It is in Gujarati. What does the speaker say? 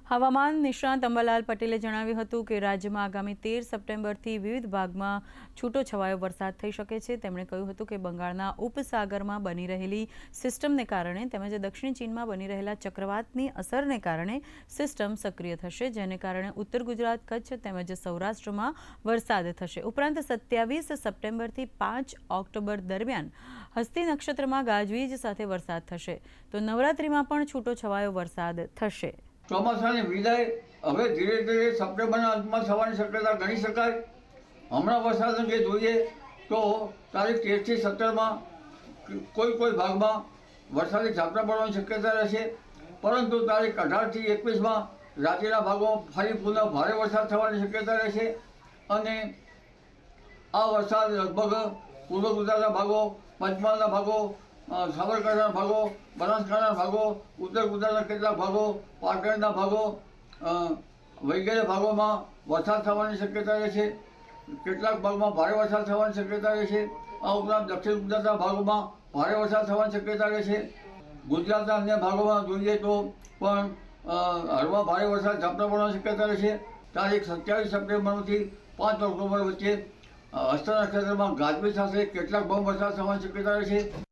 હવામાન નિષ્ણાત અંબાલાલ પટેલે જણાવ્યું હતું કે રાજ્યમાં આગામી 13 સપ્ટેમ્બરથી વિવિધ ભાગમાં છૂટોછવાયો વરસાદ થઈ શકે છે। તેમણે કહ્યું હતું કે બંગાળના ઉપસાગરમાં બની રહેલી સિસ્ટમને કારણે તેમજ દક્ષિણ ચીનમાં બની રહેલા ચક્રવાતની અસરને કારણે સિસ્ટમ સક્રિય થશે, જેને કારણે ઉત્તર ગુજરાત, કચ્છ તેમજ સૌરાષ્ટ્રમાં વરસાદ થશે। ઉપરાંત 27 સપ્ટેમ્બરથી 5 ઓક્ટોબર દરમિયાન હસ્તી નક્ષત્રમાં ગાજવીજ સાથે વરસાદ થશે, તો નવરાત્રિમાં પણ છૂટોછવાયો વરસાદ થશે। ચોમાસાની વિદાય હવે ધીરે ધીરે સપ્ટેમ્બરના અંતમાં થવાની શક્યતા ગણી શકાય। હમણાં વરસાદ અંગે જોઈએ તો તારીખ 13થી 17માં કોઈ ભાગમાં વરસાદી ઝાપટા પડવાની શક્યતા રહેશે, પરંતુ તારીખ 18થી 21માં રાત્રિના ભાગોમાં ફરી પુનઃ ભારે વરસાદ થવાની શક્યતા રહેશે અને આ વરસાદ લગભગ પૂર્વ ગુજરાતના ભાગો, પંચમહાલના ભાગો, સાબરકાંઠાના ભાગો, બનાસકાંઠાના ભાગો, ઉત્તર ગુજરાતના કેટલાક ભાગો, પાટણના ભાગો વગેરે ભાગોમાં વરસાદ થવાની શક્યતા રહેશે। કેટલાક ભાગમાં ભારે વરસાદ થવાની શક્યતા રહેશે। આ ઉપરાંત દક્ષિણ ગુજરાતના ભાગોમાં ભારે વરસાદ થવાની શક્યતા રહેશે। ગુજરાતના અન્ય ભાગોમાં જોઈએ તો પણ હળવા ભારે વરસાદ ઝાપટા પડવાની શક્યતા રહેશે। તારીખ 27 સપ્ટેમ્બરથી 5 ઓક્ટોબર વચ્ચે હસ્ત નક્ષત્રમાં ગાજવીજ સાથે કેટલાક ભાગ વરસાદ થવાની શક્યતા રહેશે।